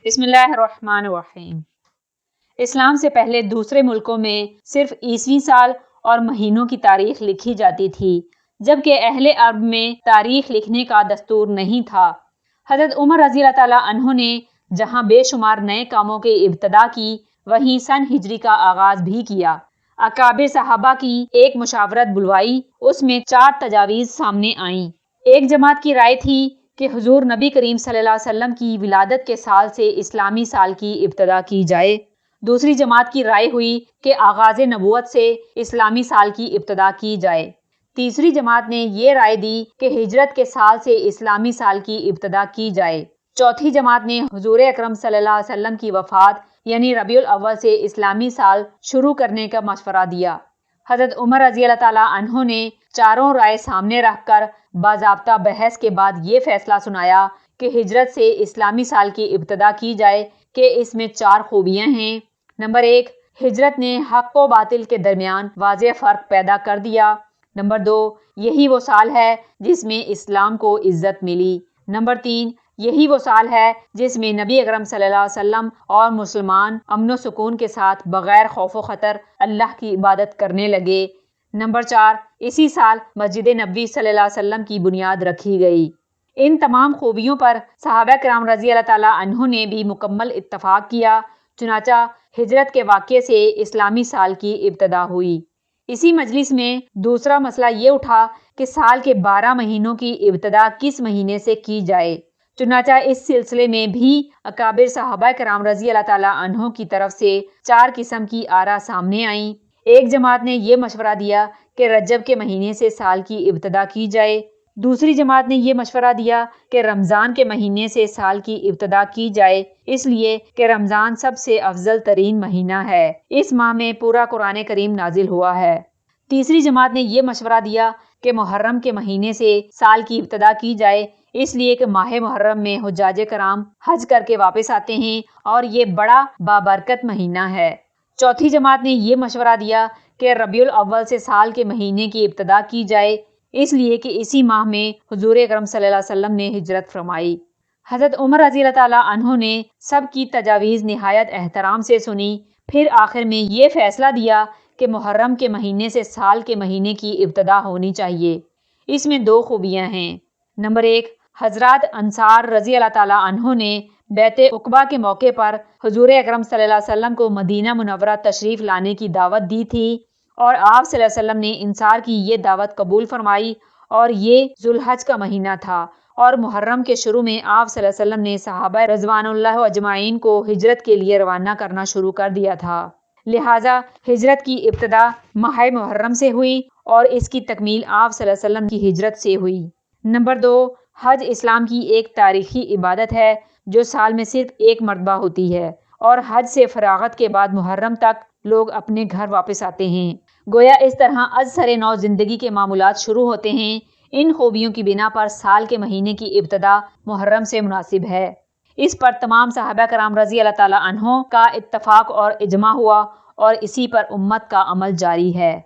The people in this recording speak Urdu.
بسم اللہ الرحمن الرحیم۔ اسلام سے پہلے دوسرے ملکوں میں صرف عیسوی سال اور مہینوں کی تاریخ لکھی جاتی تھی، جبکہ اہل عرب میں تاریخ لکھنے کا دستور نہیں تھا۔ حضرت عمر رضی اللہ تعالیٰ عنہ نے جہاں بے شمار نئے کاموں کی ابتدا کی، وہیں سن ہجری کا آغاز بھی کیا۔ اکابر صحابہ کی ایک مشاورت بلوائی، اس میں 4 تجاویز سامنے آئیں۔ ایک جماعت کی رائے تھی کہ حضور نبی کریم صلی اللہ علیہ وسلم کی ولادت کے سال سے اسلامی سال کی ابتدا کی جائے۔ دوسری جماعت کی رائے ہوئی کہ آغاز نبوت سے اسلامی سال کی ابتدا کی جائے۔ تیسری جماعت نے یہ رائے دی کہ ہجرت کے سال سے اسلامی سال کی ابتدا کی جائے۔ چوتھی جماعت نے حضور اکرم صلی اللہ علیہ وسلم کی وفات یعنی ربیع الاول سے اسلامی سال شروع کرنے کا مشورہ دیا۔ حضرت عمر رضی اللہ تعالیٰ عنہ نے چاروں رائے سامنے رکھ کر باضابطہ بحث کے بعد یہ فیصلہ سنایا کہ ہجرت سے اسلامی سال کی ابتدا کی جائے کہ اس میں 4 خوبیاں ہیں۔ نمبر 1، ہجرت نے حق و باطل کے درمیان واضح فرق پیدا کر دیا۔ نمبر 2، یہی وہ سال ہے جس میں اسلام کو عزت ملی۔ نمبر 3، یہی وہ سال ہے جس میں نبی اکرم صلی اللہ علیہ وسلم اور مسلمان امن و سکون کے ساتھ بغیر خوف و خطر اللہ کی عبادت کرنے لگے۔ نمبر 4، اسی سال مسجد نبوی صلی اللہ علیہ وسلم کی بنیاد رکھی گئی۔ ان تمام خوبیوں پر صحابہ کرام رضی اللہ تعالیٰ عنہ نے بھی مکمل اتفاق کیا، چنانچہ ہجرت کے واقعے سے اسلامی سال کی ابتدا ہوئی۔ اسی مجلس میں دوسرا مسئلہ یہ اٹھا کہ سال کے 12 مہینوں کی ابتدا کس مہینے سے کی جائے، چنانچہ اس سلسلے میں بھی اکابر صحابہ کرام رضی اللہ تعالیٰ عنہ کی طرف سے 4 قسم کی آراء سامنے آئیں۔ ایک جماعت نے یہ مشورہ دیا کہ رجب کے مہینے سے سال کی ابتدا کی جائے۔ دوسری جماعت نے یہ مشورہ دیا کہ رمضان کے مہینے سے سال کی ابتدا کی جائے، اس لیے کہ رمضان سب سے افضل ترین مہینہ ہے، اس ماہ میں پورا قرآن کریم نازل ہوا ہے۔ تیسری جماعت نے یہ مشورہ دیا کہ محرم کے مہینے سے سال کی ابتدا کی جائے، اس لیے کہ ماہ محرم میں حجاج کرام حج کر کے واپس آتے ہیں اور یہ بڑا بابرکت مہینہ ہے۔ چوتھی جماعت نے یہ مشورہ دیا کہ ربیع الاول سے سال کے مہینے کی ابتدا کی جائے، اس لیے کہ اسی ماہ میں حضور اکرم صلی اللہ علیہ وسلم نے ہجرت فرمائی۔ حضرت عمر رضی اللہ تعالیٰ عنہ نے سب کی تجاویز نہایت احترام سے سنی، پھر آخر میں یہ فیصلہ دیا کہ محرم کے مہینے سے سال کے مہینے کی ابتدا ہونی چاہیے۔ اس میں 2 خوبیاں ہیں۔ نمبر 1، حضرات انصار رضی اللہ تعالیٰ عنہ نے بیعت عقبہ کے موقع پر حضور اکرم صلی اللہ علیہ وسلم کو مدینہ منورہ تشریف لانے کی دعوت دی تھی اور آپ صلی اللہ علیہ وسلم نے انصار کی یہ دعوت قبول فرمائی، اور یہ ذو الحج کا مہینہ تھا اور محرم کے شروع میں آپ صلی اللہ علیہ وسلم نے صحابہ رضوان اللہ اجمعین کو ہجرت کے لیے روانہ کرنا شروع کر دیا تھا، لہٰذا ہجرت کی ابتدا ماہ محرم سے ہوئی اور اس کی تکمیل آپ صلی اللہ علیہ وسلم کی ہجرت سے ہوئی۔ نمبر 2، حج اسلام کی ایک تاریخی عبادت ہے جو سال میں صرف ایک مرتبہ ہوتی ہے، اور حج سے فراغت کے بعد محرم تک لوگ اپنے گھر واپس آتے ہیں، گویا اس طرح از سر نو زندگی کے معمولات شروع ہوتے ہیں۔ ان خوبیوں کی بنا پر سال کے مہینے کی ابتدا محرم سے مناسب ہے۔ اس پر تمام صحابہ کرام رضی اللہ تعالیٰ عنہ کا اتفاق اور اجماع ہوا اور اسی پر امت کا عمل جاری ہے۔